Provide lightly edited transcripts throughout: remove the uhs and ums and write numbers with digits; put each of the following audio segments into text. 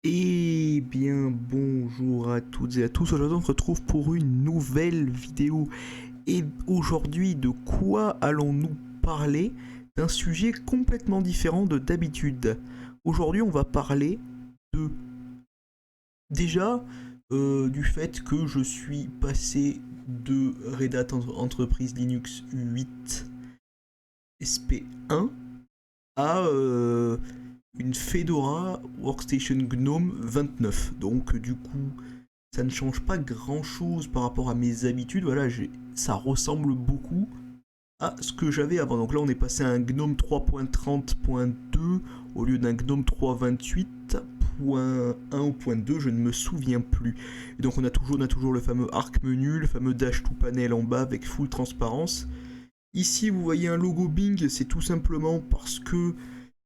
Eh bien, bonjour à toutes et à tous. Aujourd'hui, on se retrouve pour une nouvelle vidéo. Et aujourd'hui, de quoi allons-nous parler? D'un sujet complètement différent de d'habitude. Aujourd'hui, on va parler de déjà du fait que je suis passé de Red Hat Enterprise Linux 8 SP1 à une Fedora Workstation GNOME 29. Donc du coup, ça ne change pas grand chose par rapport à mes habitudes. Voilà, ça ressemble beaucoup à ce que j'avais avant. Donc là, on est passé à un GNOME 3.30.2 au lieu d'un GNOME 3.28.1 ou .2, je ne me souviens plus. Et donc on a toujours le fameux arc menu, le fameux dash to panel en bas avec full transparence. Ici, vous voyez un logo Bing, c'est tout simplement parce que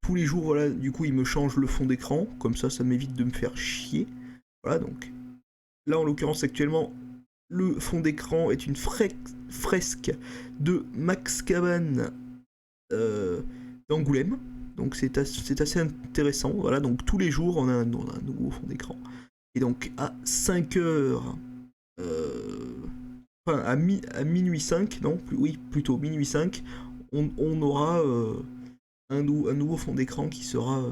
tous les jours, voilà, du coup, il me change le fond d'écran, comme ça m'évite de me faire chier. Voilà, donc là, en l'occurrence, actuellement, le fond d'écran est une fresque de Max Caban euh, d'Angoulême. Donc c'est assez intéressant. Voilà, donc tous les jours, on a un nouveau fond d'écran. Et donc à 5 heures, enfin à minuit 5, non, oui, plutôt minuit 5, on aura un nouveau fond d'écran qui sera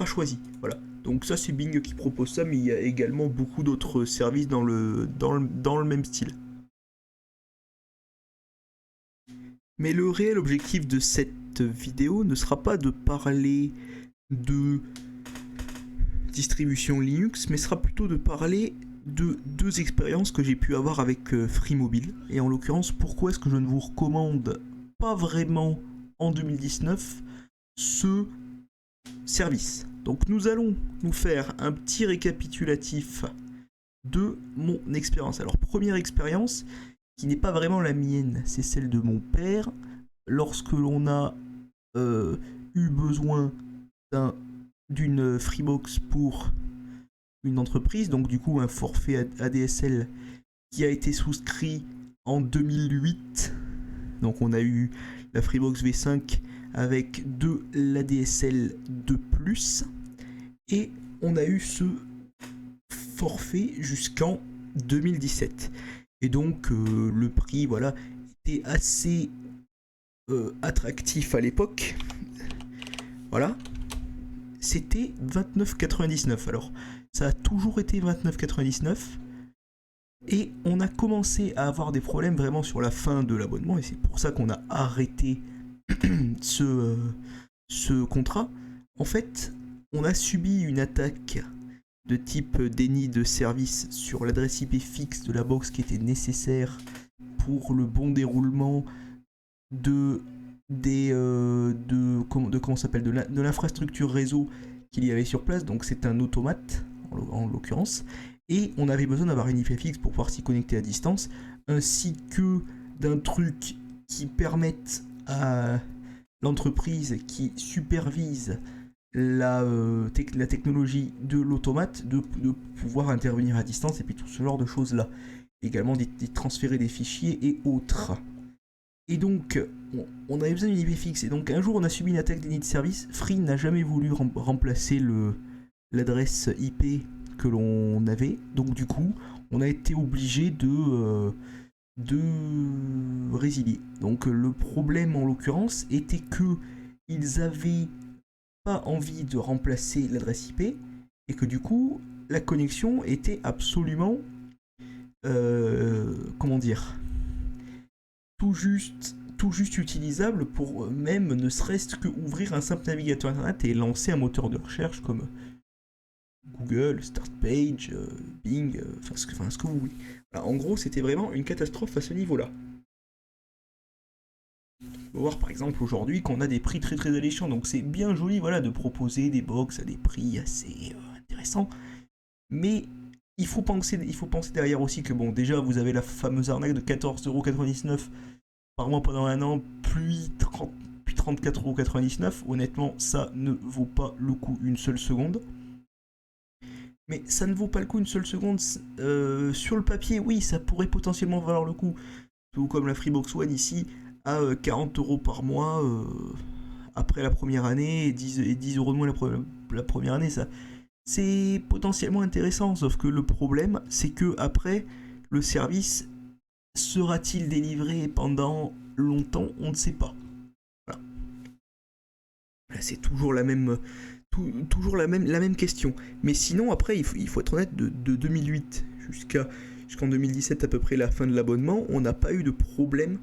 choisi. Voilà. Donc ça c'est Bing qui propose ça, mais il y a également beaucoup d'autres services dans le même style. Mais le réel objectif de cette vidéo ne sera pas de parler de distribution Linux, mais sera plutôt de parler de deux expériences que j'ai pu avoir avec FreeMobile. Et en l'occurrence, pourquoi est-ce que je ne vous recommande pas vraiment en 2019 ce service. Donc nous allons nous faire un petit récapitulatif de mon expérience. Alors première expérience qui n'est pas vraiment la mienne, c'est celle de mon père lorsque l'on a euh, eu besoin d'une Freebox pour une entreprise, donc du coup un forfait ADSL qui a été souscrit en 2008. Donc on a eu la Freebox V5 avec de l'ADSL de plus et on a eu ce forfait jusqu'en 2017. Et donc le prix voilà était assez attractif à l'époque. Voilà, c'était 29,99. Alors ça a toujours été 29,99. Et on a commencé à avoir des problèmes vraiment sur la fin de l'abonnement, et c'est pour ça qu'on a arrêté ce contrat. En fait, on a subi une attaque de type déni de service sur l'adresse IP fixe de la box qui était nécessaire pour le bon déroulement de comment s'appelle de l'infrastructure réseau qu'il y avait sur place. Donc c'est un automate en l'occurrence, et on avait besoin d'avoir une IP fixe pour pouvoir s'y connecter à distance, ainsi que d'un truc qui permette à l'entreprise qui supervise la technologie de l'automate de pouvoir intervenir à distance, et puis tout ce genre de choses là. Également transférer des fichiers et autres. Et donc, on avait besoin d'une IP fixe. Et donc, un jour, on a subi une attaque déni de service. Free n'a jamais voulu remplacer l'adresse IP que l'on avait. Donc, du coup, on a été obligé de résilier. Donc, le problème, en l'occurrence, était que ils avaient pas envie de remplacer l'adresse IP et que, du coup, la connexion était absolument... comment dire, tout juste utilisable pour même ne serait-ce que ouvrir un simple navigateur internet et lancer un moteur de recherche comme Google, Startpage, Bing, ce que vous voulez. Voilà, en gros, c'était vraiment une catastrophe à ce niveau-là. On va voir par exemple aujourd'hui qu'on a des prix très très alléchants, donc c'est bien joli voilà, de proposer des box à des prix assez intéressants, mais il faut penser derrière aussi que bon, déjà vous avez la fameuse arnaque de 14,99€ par mois pendant un an, puis 34,99€. Honnêtement, ça ne vaut pas le coup une seule seconde. Mais ça ne vaut pas le coup une seule seconde. Sur le papier, oui, ça pourrait potentiellement valoir le coup. Tout comme la Freebox One ici, à 40€ par mois, après la première année, et 10 euros de moins la première année, ça, c'est potentiellement intéressant, sauf que le problème, c'est que après, le service sera-t-il délivré pendant longtemps? On ne sait pas. Voilà. C'est toujours la même, toujours la même question. Mais sinon, après, il faut être honnête, de 2008 jusqu'en 2017, à peu près la fin de l'abonnement, on n'a pas eu de problème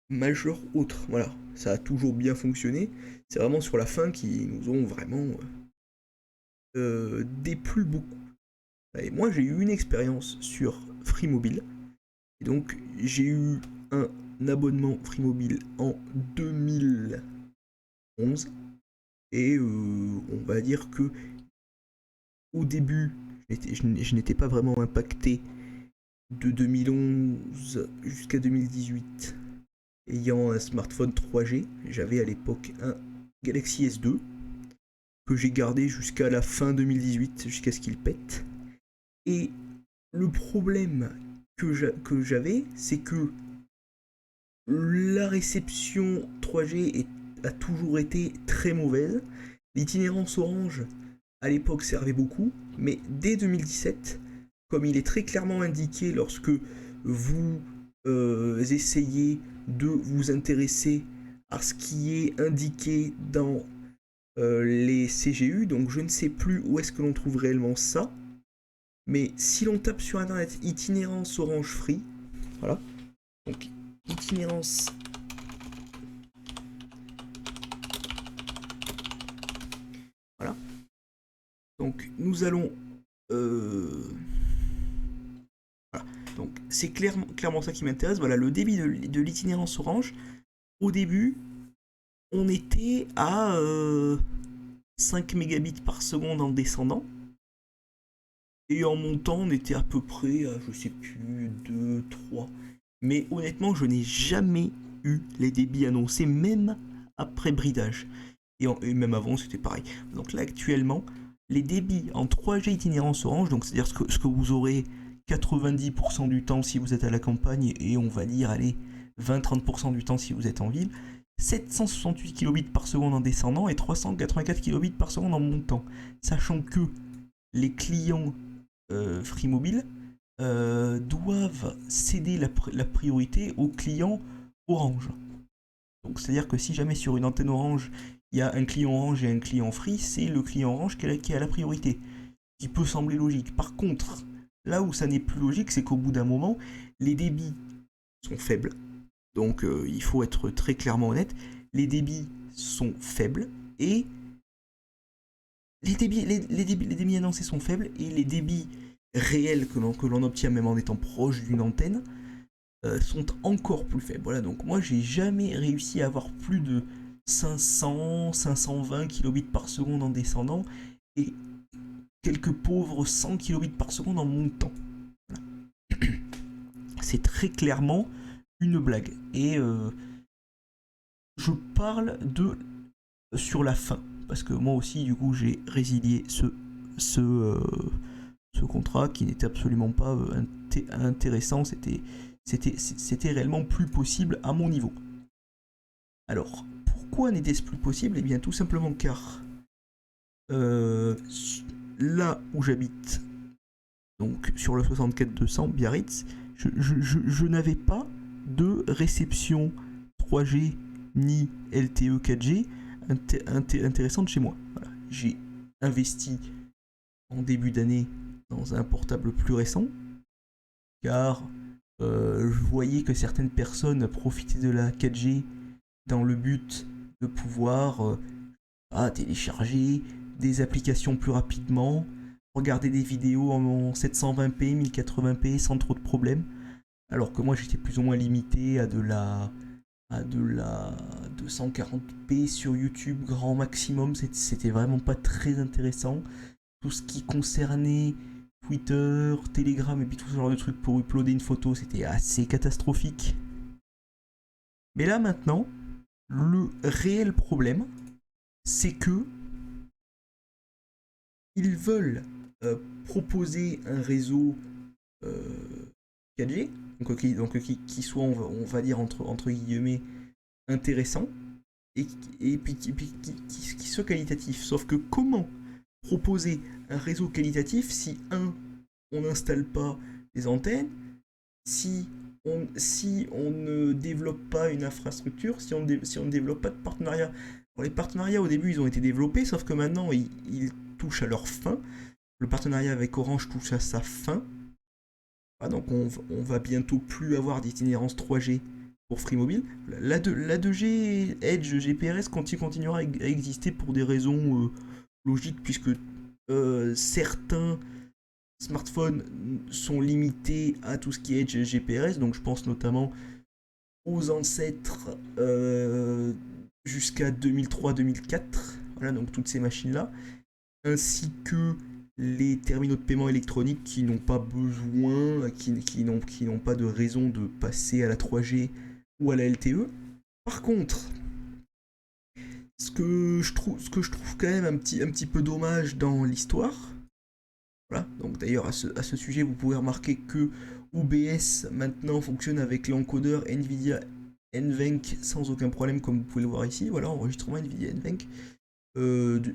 majeur autre. Voilà, ça a toujours bien fonctionné. C'est vraiment sur la fin qui nous ont vraiment déplu beaucoup. Et moi, j'ai eu une expérience sur Free Mobile. Et donc, j'ai eu un abonnement Free Mobile en 2011. Et on va dire que au début, je n'étais pas vraiment impacté de 2011 jusqu'à 2018. Ayant un smartphone 3G, j'avais à l'époque un Galaxy S2 que j'ai gardé jusqu'à la fin 2018, jusqu'à ce qu'il pète. Et le problème que j'avais, c'est que la réception 3G a toujours été très mauvaise. L'itinérance Orange, à l'époque, servait beaucoup, mais dès 2017, comme il est très clairement indiqué lorsque vous essayez de vous intéresser à ce qui est indiqué dans les CGU, donc je ne sais plus où est-ce que l'on trouve réellement ça, mais si l'on tape sur internet itinérance Orange Free, voilà, donc itinérance voilà, donc nous allons voilà. Donc c'est clairement ça qui m'intéresse. Voilà, le débit de l'itinérance Orange. Au début, on était à 5 mégabits par seconde en descendant. Et en montant, on était à peu près, je sais plus, 2, 3. Mais honnêtement, je n'ai jamais eu les débits annoncés, même après bridage. Et même avant, c'était pareil. Donc là, actuellement, les débits en 3G itinérance Orange, donc c'est-à-dire ce que vous aurez 90% du temps si vous êtes à la campagne, et on va dire, allez, 20-30% du temps si vous êtes en ville, 768 kilobits par seconde en descendant et 384 kilobits par seconde en montant. Sachant que les clients Free Mobile doivent céder la priorité aux clients Orange. Donc c'est-à-dire que si jamais sur une antenne Orange, il y a un client Orange et un client Free, c'est le client Orange qui a la priorité. Ce qui peut sembler logique. Par contre, là où ça n'est plus logique, c'est qu'au bout d'un moment, les débits sont faibles. Donc il faut être très clairement honnête. Les débits sont faibles et les débits annoncés sont faibles et les débits réels que l'on obtient même en étant proche d'une antenne sont encore plus faibles. Voilà, donc moi j'ai jamais réussi à avoir plus de 500-520 kilobits par seconde en descendant et quelques pauvres 100 kilobits par seconde en montant. Voilà. C'est très clairement une blague. Et je parle de sur la fin. Parce que moi aussi, du coup, j'ai résilié ce contrat qui n'était absolument pas intéressant. C'était réellement plus possible à mon niveau. Alors, pourquoi n'était-ce plus possible? Eh bien, tout simplement car là où j'habite, donc sur le 64-200 Biarritz, je n'avais pas de réception 3G ni LTE 4G intéressante chez moi. Voilà. J'ai investi en début d'année dans un portable plus récent, car je voyais que certaines personnes profitaient de la 4G dans le but de pouvoir télécharger des applications plus rapidement, regarder des vidéos en 720p, 1080p sans trop de problèmes, alors que moi j'étais plus ou moins limité à de la 240p sur YouTube grand maximum. C'était vraiment pas très intéressant. Tout ce qui concernait Twitter, Telegram et puis tout ce genre de trucs pour uploader une photo, c'était assez catastrophique. Mais là maintenant, le réel problème, c'est que ils veulent proposer un réseau 4G, donc qui soit, on va dire entre guillemets, intéressant, et, qui soit qualitatif. Sauf que comment proposer un réseau qualitatif si, on n'installe pas les antennes, si on ne développe pas une infrastructure, si on ne développe pas de partenariat. Alors, les partenariats au début ils ont été développés, sauf que maintenant ils touchent à leur fin. Le partenariat avec Orange touche à sa fin. Ah, donc on va bientôt plus avoir d'itinérance 3G pour Free Mobile. La 2G Edge GPRS continuera à exister pour des raisons logiques, puisque certains smartphones sont limités à tout ce qui est Edge GPRS, donc je pense notamment aux ancêtres jusqu'à 2003-2004, voilà, donc toutes ces machines-là, ainsi que les terminaux de paiement électronique qui n'ont pas besoin, qui n'ont pas de raison de passer à la 3G ou à la LTE. Par contre, ce que je trouve quand même un petit peu dommage dans l'histoire, voilà, donc d'ailleurs à ce sujet vous pouvez remarquer que OBS maintenant fonctionne avec l'encodeur NVIDIA NVENC sans aucun problème, comme vous pouvez le voir ici. Voilà, enregistrement NVIDIA NVENC.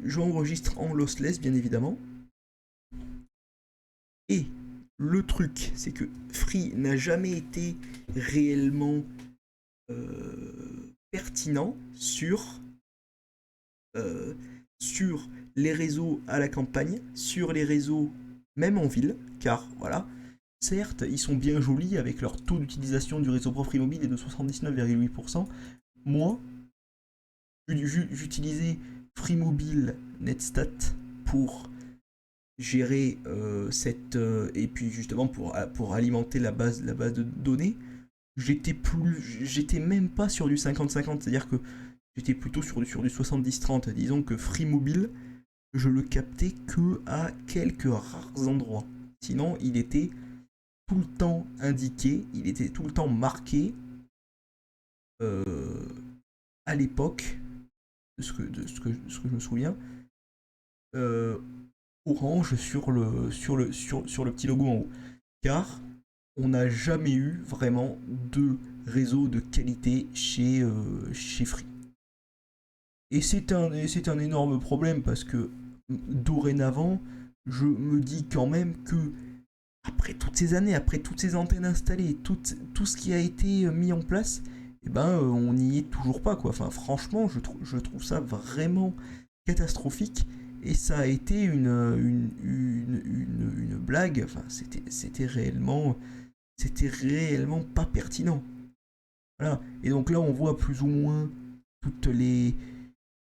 J'enregistre en lossless bien évidemment. Et le truc, c'est que Free n'a jamais été réellement pertinent sur les réseaux à la campagne, sur les réseaux même en ville, car voilà, certes, ils sont bien jolis avec leur taux d'utilisation du réseau Free Mobile est de 79,8%. Moi, j'utilisais Free Mobile Netstat pour gérer et puis justement pour alimenter la base de données. J'étais même pas sur du 50-50, c'est-à-dire que j'étais plutôt sur du 70-30. Disons que Free Mobile, je le captais que à quelques rares endroits. Sinon, il était tout le temps indiqué, il était tout le temps marqué à l'époque, de ce que je me souviens, orange sur le petit logo en haut. Car on n'a jamais eu vraiment de réseau de qualité chez Free. Et c'est un énorme problème parce que dorénavant, je me dis quand même que après toutes ces années, après toutes ces antennes installées, tout ce qui a été mis en place, eh ben, on n'y est toujours pas, quoi. Enfin, franchement, je trouve ça vraiment catastrophique. Et ça a été une blague. Enfin, c'était réellement pas pertinent. Voilà. Et donc là, on voit plus ou moins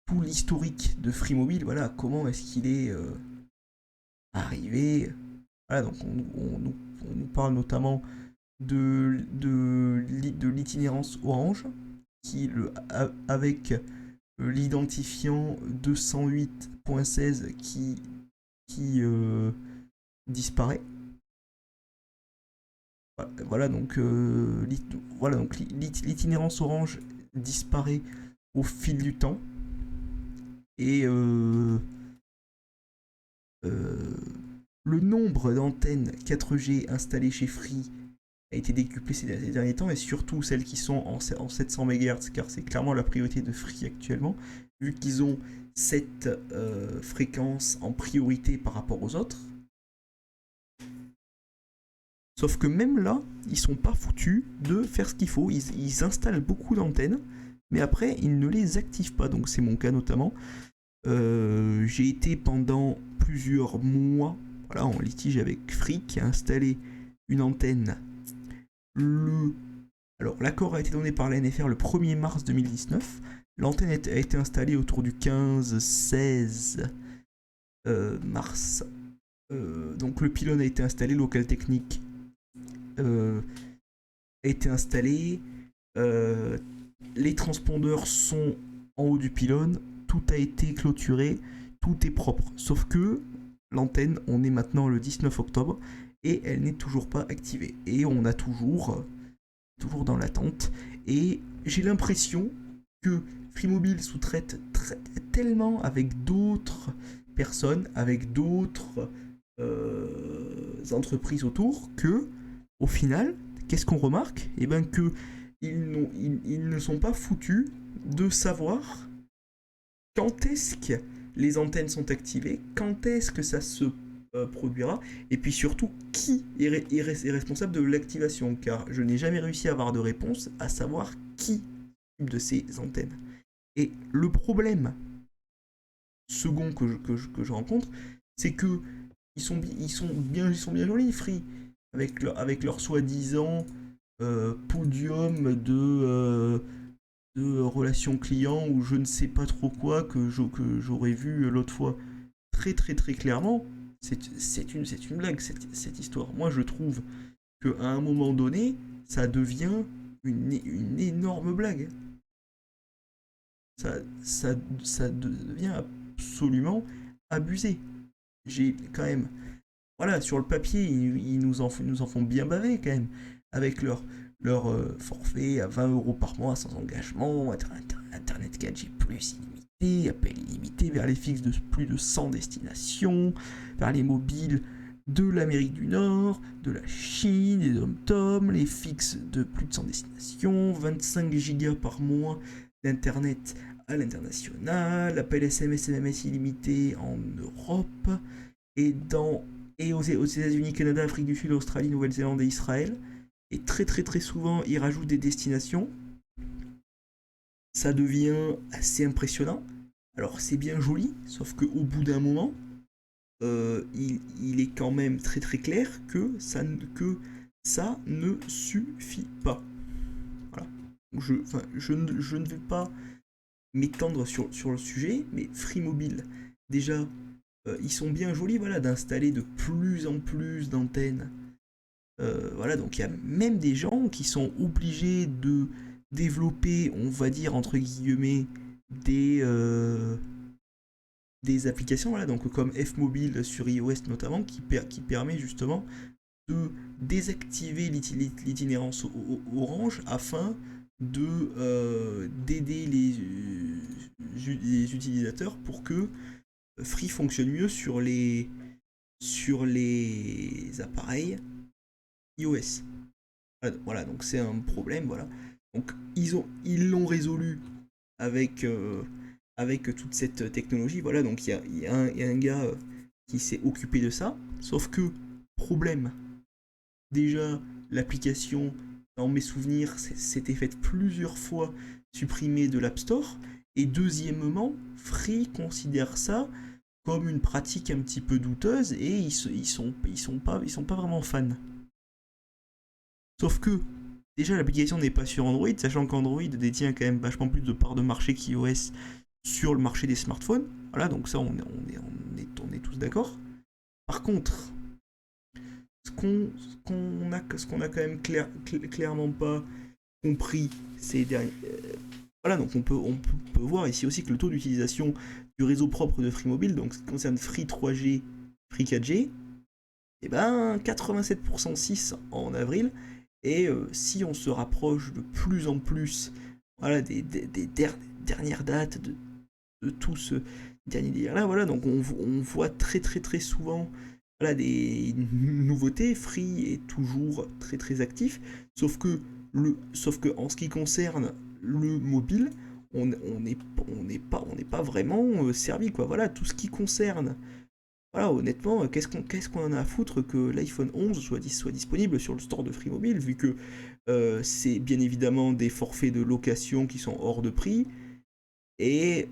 tout l'historique de Free Mobile. Voilà, comment est-ce qu'il est arrivé. Voilà, donc on nous parle notamment de l'itinérance Orange, avec l'identifiant 208.16 qui disparaît. Voilà donc l'itinérance Orange disparaît au fil du temps et le nombre d'antennes 4G installées chez Free a été décuplé ces derniers temps, et surtout celles qui sont en 700 MHz, car c'est clairement la priorité de Free actuellement, vu qu'ils ont cette fréquence en priorité par rapport aux autres. Sauf que même là, ils sont pas foutus de faire ce qu'il faut. Ils installent beaucoup d'antennes, mais après, ils ne les activent pas. Donc c'est mon cas notamment. J'ai été pendant plusieurs mois en litige avec Free, qui a installé une antenne. Alors, l'accord a été donné par la NFR le 1er mars 2019. L'antenne a été installée autour du 15-16 mars. Donc le pylône a été installé, local technique a été installé. Les transpondeurs sont en haut du pylône. Tout a été clôturé. Tout est propre. Sauf que l'antenne, on est maintenant le 19 octobre et elle n'est toujours pas activée. Et on a toujours dans l'attente. Et j'ai l'impression que Free Mobile sous-traite tellement avec d'autres personnes, avec d'autres entreprises autour, que au final, qu'est-ce qu'on remarque ? Eh bien que ils ne sont pas foutus de savoir quand est-ce que les antennes sont activées, quand est-ce que ça se produira, et puis surtout qui est responsable de l'activation, car je n'ai jamais réussi à avoir de réponse à savoir qui de ces antennes. Et le problème second que je rencontre, c'est que ils sont bien jolis, Free, avec leur soi-disant podium de relations clients ou je ne sais pas trop quoi que j'aurais vu l'autre fois. Très très très clairement, c'est une blague cette histoire. Moi je trouve qu'à un moment donné, ça devient une énorme blague. Ça devient absolument abusé. J'ai quand même. Voilà, sur le papier, ils nous en font bien baver quand même. Avec leur forfait à 20 € par mois sans engagement, Internet 4G illimité, appel illimité vers les fixes de plus de 100 destinations, vers les mobiles de l'Amérique du Nord, de la Chine, des dom-tom, les fixes de plus de 100 destinations, 25 gigas par mois d'internet à l'international, appel SMS et MMS illimité en Europe et aux États-Unis, Canada, Afrique du Sud, Australie, Nouvelle-Zélande et Israël. Et très très très souvent, ils rajoutent des destinations. Ça devient assez impressionnant. Alors c'est bien joli, sauf qu'au bout d'un moment, il est quand même très très clair que ça ne suffit pas. Voilà. Je ne vais pas m'étendre sur le sujet, mais Free Mobile, déjà, ils sont bien jolis, voilà, d'installer de plus en plus d'antennes. Voilà, donc il y a même des gens qui sont obligés de développer, on va dire entre guillemets, des applications, voilà, donc comme F-Mobile sur iOS notamment, qui permet justement de désactiver l'itinérance orange afin d'aider les utilisateurs pour que Free fonctionne mieux sur les appareils iOS. Voilà, donc c'est un problème, voilà. Donc ils l'ont résolu avec, avec toute cette technologie, voilà, donc il y a un gars qui s'est occupé de ça, sauf que, problème, déjà, l'application, dans mes souvenirs, s'était faite plusieurs fois supprimer de l'App Store, et deuxièmement, Free considère ça comme une pratique un petit peu douteuse, et ils sont pas vraiment fans. Sauf que, déjà, l'application n'est pas sur Android, sachant qu'Android détient quand même vachement plus de parts de marché qu'iOS sur le marché des smartphones. Voilà, donc ça, on est tous d'accord. Par contre, ce qu'on a quand même clairement pas compris ces derniers. Voilà, donc on peut voir ici aussi que le taux d'utilisation du réseau propre de Free Mobile, donc ce qui concerne Free 3G, Free 4G, et ben 87% 6 en avril. Et si on se rapproche de plus en plus, voilà, des dernières dates de tout ce dernier délire là, voilà, donc on voit très très très souvent, voilà, des nouveautés. Free est toujours très très actif, sauf que en ce qui concerne le mobile, on n'est pas vraiment servi, quoi. Voilà, tout ce qui concerne, voilà, honnêtement, qu'est-ce qu'on en a à foutre que l'iPhone 11 soit disponible sur le store de Free Mobile, vu que c'est bien évidemment des forfaits de location qui sont hors de prix, et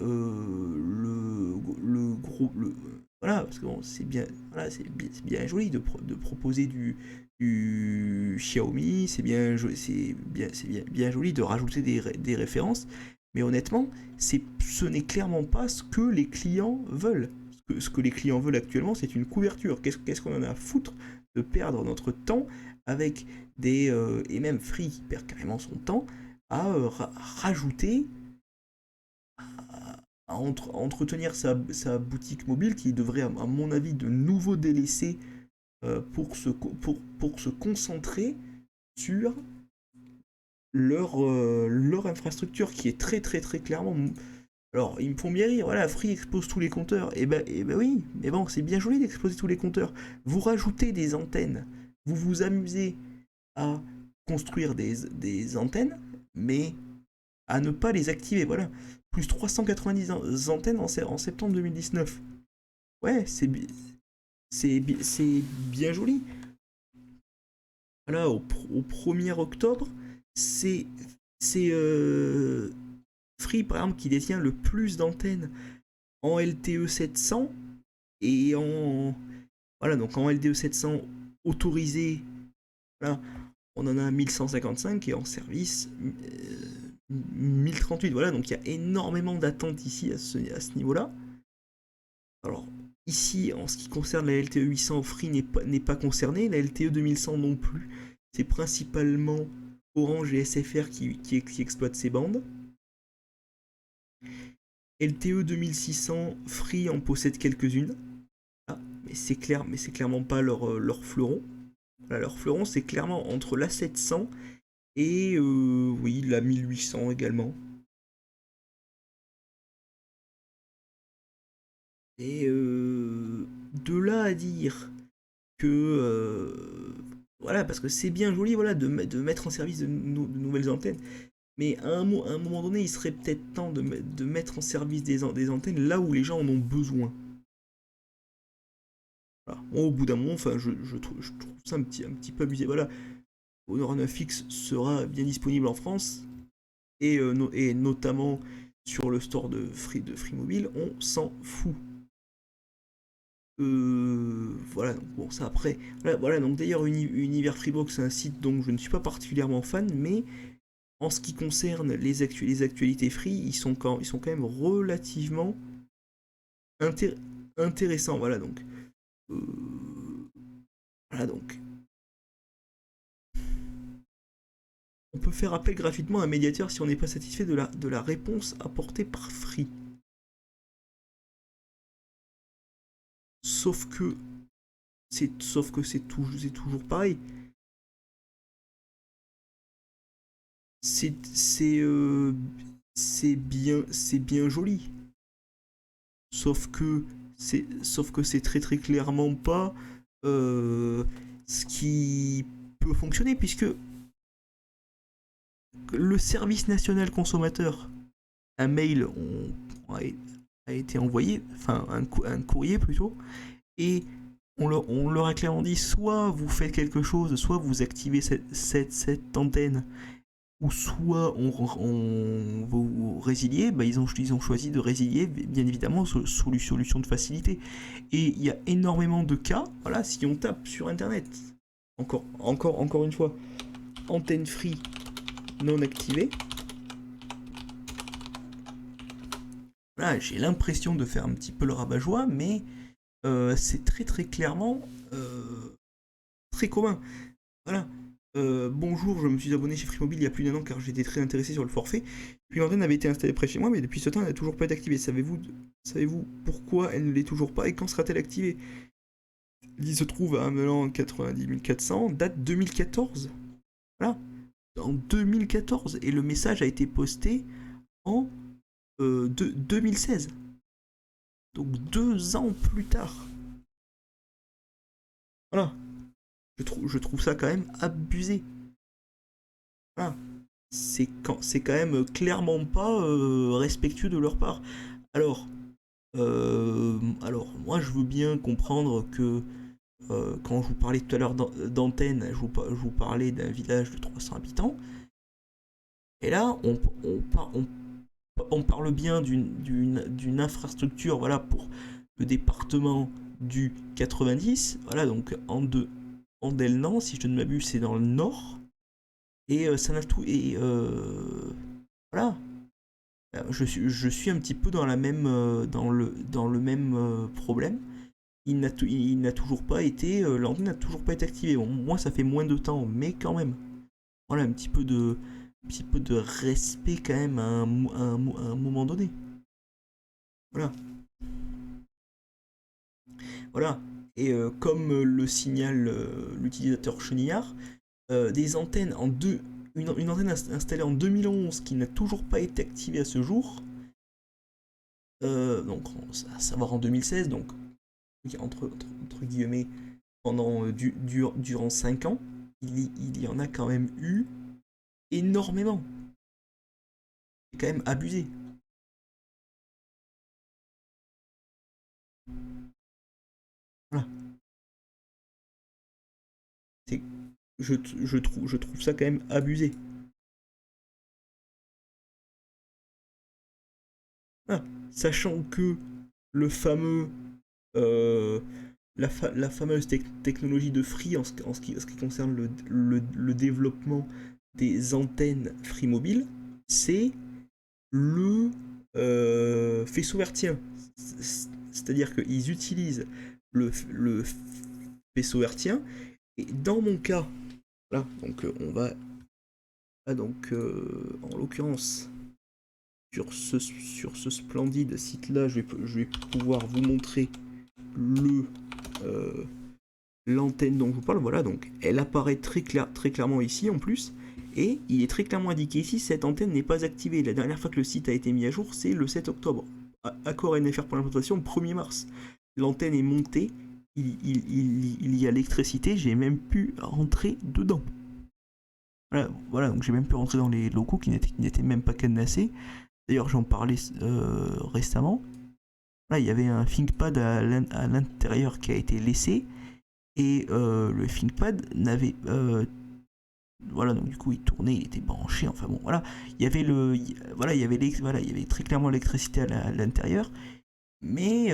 voilà, parce que bon, c'est bien, voilà, c'est bien joli de proposer du Xiaomi, c'est bien joli de rajouter des références, mais honnêtement, ce n'est clairement pas ce que les clients veulent. Ce que les clients veulent actuellement, c'est une couverture. Qu'est-ce qu'on en a à foutre de perdre notre temps avec et même Free qui perd carrément son temps à rajouter, à entretenir sa boutique mobile qui devrait, à mon avis, de nouveau délaisser pour se concentrer sur leur infrastructure qui est très très très clairement. Alors, ils me font bien rire, voilà, Free expose tous les compteurs. Eh ben oui, mais bon, c'est bien joli d'exposer tous les compteurs. Vous rajoutez des antennes, vous vous amusez à construire des antennes, mais à ne pas les activer. Voilà. Plus 390 antennes en septembre 2019. Ouais, c'est bien joli. Voilà, au 1er octobre, c'est Free, par exemple, qui détient le plus d'antennes en LTE 700 et en... Voilà, donc en LTE 700 autorisé, voilà, on en a 1155 et en service 1038. Voilà, donc il y a énormément d'attentes ici à ce niveau-là. Alors, ici, en ce qui concerne la LTE 800, Free n'est pas concernée, la LTE 2100 non plus. C'est principalement Orange et SFR qui exploitent ces bandes. LTE 2600, Free en possède quelques-unes. Ah, mais c'est clairement pas leur fleuron. Voilà, leur fleuron, c'est clairement entre la 700 et oui, la 1800 également. Et de là à dire que voilà, parce que c'est bien joli, voilà, de mettre en service de nouvelles antennes, mais à un moment donné, il serait peut-être temps de mettre en service des antennes là où les gens en ont besoin. Voilà. Moi, au bout d'un moment, enfin, je trouve ça un petit peu abusé. Voilà, Honor 9X sera bien disponible en France, et, et notamment sur le store de Free Mobile, on s'en fout. Voilà, donc bon, ça après. Voilà, donc d'ailleurs, Univers Freebox, c'est un site dont je ne suis pas particulièrement fan, mais en ce qui concerne les actualités free, ils sont quand même relativement intér intéressants. Euh, voilà, donc. On peut faire appel gratuitement à un médiateur si on n'est pas satisfait de la réponse apportée par Free. Sauf que c'est toujours pareil. C'est c'est euh, c'est bien joli. Sauf que c'est très clairement pas euh, ce qui peut fonctionner, puisque le service national consommateur, un mail a été envoyé, enfin un courrier plutôt, et on leur a clairement dit soit vous faites quelque chose, soit vous activez cette antenne, ou soit vous résiliez. Bah, ils ont choisi de résilier, bien évidemment, sous solution de facilité. Et il y a énormément de cas, voilà, si on tape sur internet, encore une fois, antenne free non activée, voilà, j'ai l'impression de faire un petit peu le rabat-joie, mais c'est très clairement très commun. Voilà. Bonjour, je me suis abonné chez Free Mobile il y a plus d'un an car j'étais très intéressé sur le forfait. Puis l'antenne avait été installée près de chez moi, mais depuis ce temps, elle n'a toujours pas été activée. Savez-vous pourquoi elle ne l'est toujours pas et quand sera-t-elle activée? Il se trouve à Amelan 90 400, date 2014. Voilà, en 2014. Et le message a été posté en 2016. Donc 2 ans plus tard. Voilà, je trouve ça quand même abusé. Voilà. C'est quand même clairement pas respectueux de leur part. Alors, alors, moi je veux bien comprendre que quand je vous parlais tout à l'heure d'antenne, je vous parlais d'un village de 300 habitants. Et là, on parle bien d'une infrastructure, voilà, pour le département du 90. Voilà, donc en Delnan, si je ne m'abuse, c'est dans le nord. Et ça n'a tout. Et voilà. Je suis un petit peu dans la même, dans le même problème. Il n'a toujours pas été, l'antenne n'a toujours pas été activée. Bon, moi, ça fait moins de temps, mais quand même. Voilà, un petit peu de respect quand même à un moment donné. Voilà, voilà. Et comme le signale l'utilisateur chenillard, des antennes une antenne installée en 2011 qui n'a toujours pas été activée à ce jour, donc à savoir en 2016, donc entre guillemets, pendant durant 5 ans, il y en a quand même eu énormément. C'est quand même abusé. Voilà. C'est, je trouve ça quand même abusé. Voilà. Sachant que le fameux, euh, la fameuse technologie de Free en ce qui concerne le développement des antennes Free Mobile, c'est le faisceau hertzien. C'est-à-dire qu'ils utilisent le faisceau hertzien. Et dans mon cas, là, donc on va, là, donc en l'occurrence, sur ce splendide site-là, je vais pouvoir vous montrer le l'antenne dont je vous parle. Voilà, donc elle apparaît très clairement ici en plus. Et il est très clairement indiqué ici, cette antenne n'est pas activée. La dernière fois que le site a été mis à jour, c'est le 7 octobre. Accord NFR pour l'implantation, 1er mars. L'antenne est montée, il y a l'électricité, j'ai même pu rentrer dedans. Voilà, donc j'ai même pu rentrer dans les locaux qui n'étaient même pas cadenassés. D'ailleurs, j'en parlais récemment. Là, il y avait un ThinkPad à l'intérieur qui a été laissé. Et le ThinkPad n'avait. Voilà, donc du coup, il tournait, il était branché. Enfin bon, voilà. Il y avait voilà, voilà, il y avait très clairement l'électricité à l'intérieur. Mais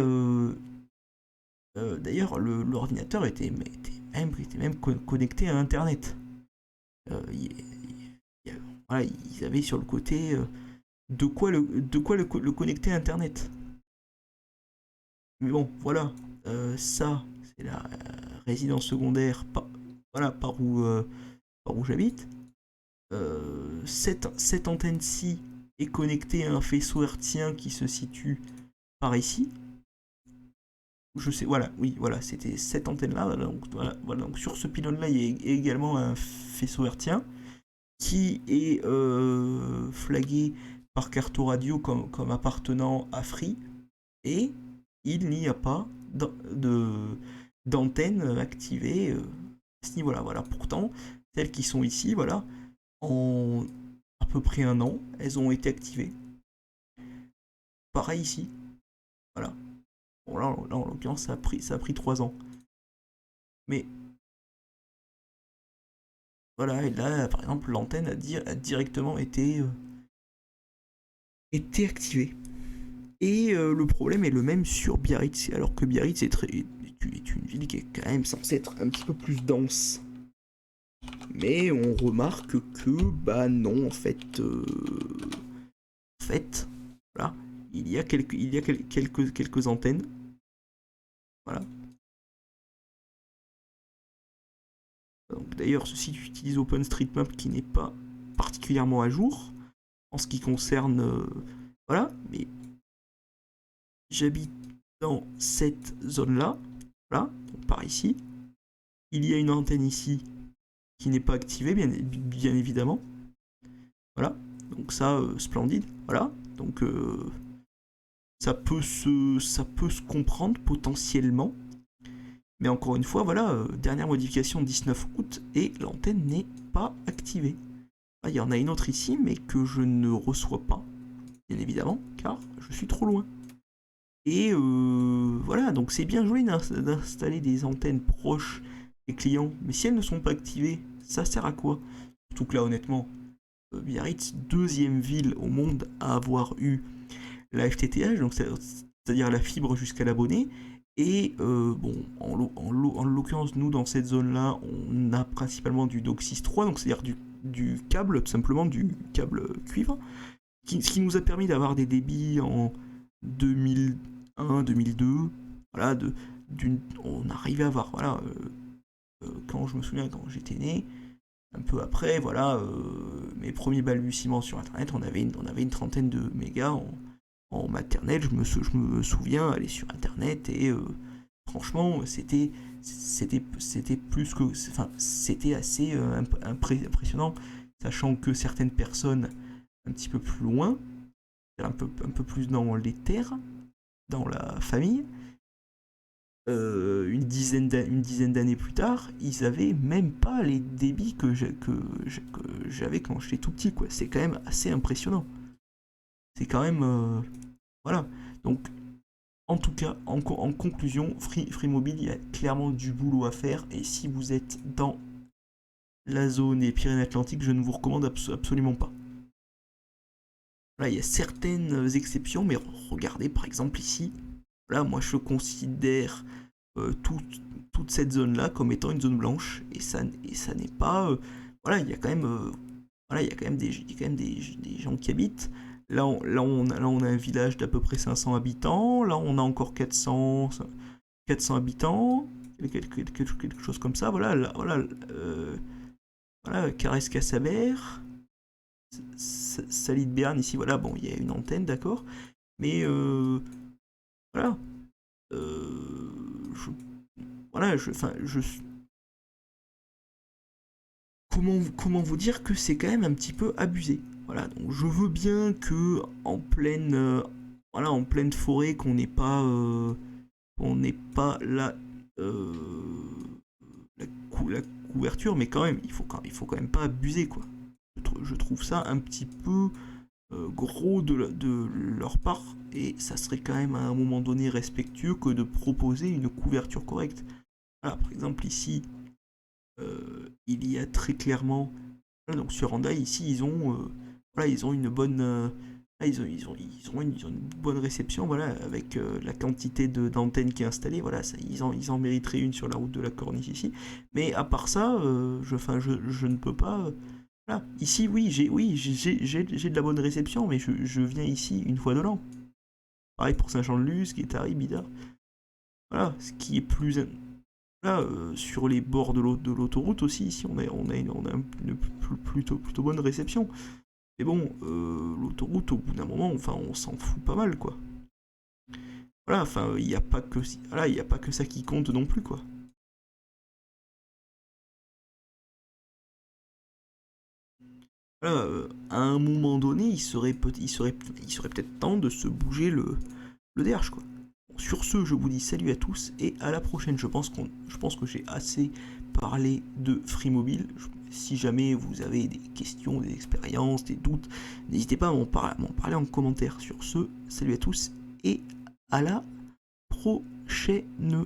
d'ailleurs, l'ordinateur était même connecté à Internet. Euh, il- voilà, ils avaient sur le côté de quoi le connecter à Internet. Mais bon, voilà, ça, c'est la résidence secondaire voilà, par où j'habite. Cette antenne-ci est connectée à un faisceau hertzien qui se situe par ici. Je sais, voilà, oui, voilà, c'était cette antenne-là. Donc, voilà, donc sur ce pylône-là, il y a également un faisceau hertzien qui est flagué par carte radio comme appartenant à Free. Et il n'y a pas d'antenne activée à ce niveau-là. Voilà. Pourtant, celles qui sont ici, voilà, en à peu près un an, elles ont été activées. Pareil ici, voilà. Bon, là, en l'occurrence, ça a pris 3 ans. Mais voilà, et là, par exemple, l'antenne a directement été activée. Et le problème est le même sur Biarritz, alors que Biarritz est une ville qui est quand même censée être un petit peu plus dense. Mais on remarque que, bah non, en fait, voilà, il y a quelques antennes, voilà. Donc, d'ailleurs, ce site utilise OpenStreetMap qui n'est pas particulièrement à jour en ce qui concerne, voilà, mais j'habite dans cette zone-là, voilà, donc par ici. Il y a une antenne ici qui n'est pas activée, bien évidemment, voilà. Donc ça, splendide, voilà. Donc ça peut se comprendre potentiellement. Mais encore une fois, voilà, dernière modification 19 août et l'antenne n'est pas activée. Ah, il y en a une autre ici, mais que je ne reçois pas, bien évidemment, car je suis trop loin. Et voilà, donc c'est bien joli d'installer des antennes proches des clients, mais si elles ne sont pas activées, ça sert à quoi? Surtout que là, honnêtement, Biarritz, deuxième ville au monde à avoir eu la FTTH, donc c'est-à-dire la fibre jusqu'à l'abonné. Et bon, en l'occurrence, nous, dans cette zone-là, on a principalement du DOCSIS 3, donc c'est-à-dire du câble, tout simplement du câble cuivre, ce qui nous a permis d'avoir des débits en 2001, 2002, voilà, on arrivait à avoir, voilà, quand je me souviens, quand j'étais né, un peu après, voilà, mes premiers balbutiements sur Internet, on avait une trentaine de mégas en maternelle. Je me souviens aller sur Internet et franchement, c'était plus que, enfin, c'était assez impressionnant, sachant que certaines personnes un petit peu plus loin, un peu plus dans les terres, dans la famille, une dizaine d'années plus tard, ils avaient même pas les débits que j'avais quand j'étais tout petit, quoi. C'est quand même assez impressionnant. c'est quand même... voilà. Donc, en tout cas, en conclusion, Free Mobile, il y a clairement du boulot à faire. Et si vous êtes dans la zone des Pyrénées-Atlantiques, je ne vous recommande absolument pas. Là, il y a certaines exceptions, mais regardez par exemple ici. Là, moi, je considère toute cette zone-là comme étant une zone blanche. Et ça n'est pas... voilà, il y a quand même... voilà, il y a quand même des gens qui habitent. Là, on a un village d'à peu près 500 habitants. Là, on a encore 400 habitants. Quelque chose comme ça. Voilà, là, voilà, voilà, Carresse-Cassabert. Salide Berne, ici, voilà, bon, il y a une antenne, d'accord. Mais voilà. Je, voilà, enfin, comment vous dire que c'est quand même un petit peu abusé. Voilà, donc je veux bien que en pleine, voilà, en pleine forêt, qu'on n'ait pas euh, la couverture, mais quand même, il faut quand même pas abuser, quoi. Je trouve ça un petit peu gros de leur part, et ça serait quand même à un moment donné respectueux que de proposer une couverture correcte. Voilà, par exemple ici, il y a très clairement, voilà, donc sur Randa ici voilà, ils ont une bonne, ils ont une bonne réception, voilà, avec la quantité d'antennes qui est installée, voilà, ça, ils en mériteraient une sur la route de la Corniche ici, mais à part ça, je ne peux pas. Voilà. Ici, oui, j'ai de la bonne réception, mais je viens ici une fois de l'an. Pareil pour Saint-Jean-de-Luz, Guétari, Bidart. Voilà, ce qui est plus. Là, sur les bords de l'autoroute aussi, ici, on a une plutôt bonne réception. Mais bon, l'autoroute, au bout d'un moment, enfin, on s'en fout pas mal, quoi. Voilà, enfin, il n'y a pas que, voilà, il y a pas que ça qui compte non plus, quoi. Voilà, à un moment donné, il serait peut-être temps de se bouger le DH, quoi. Bon, sur ce, je vous dis salut à tous et à la prochaine. Je pense que j'ai assez parlé de Free Mobile. Si jamais vous avez des questions, des expériences, des doutes, n'hésitez pas à m'en parler en commentaire. Sur ce, salut à tous et à la prochaine.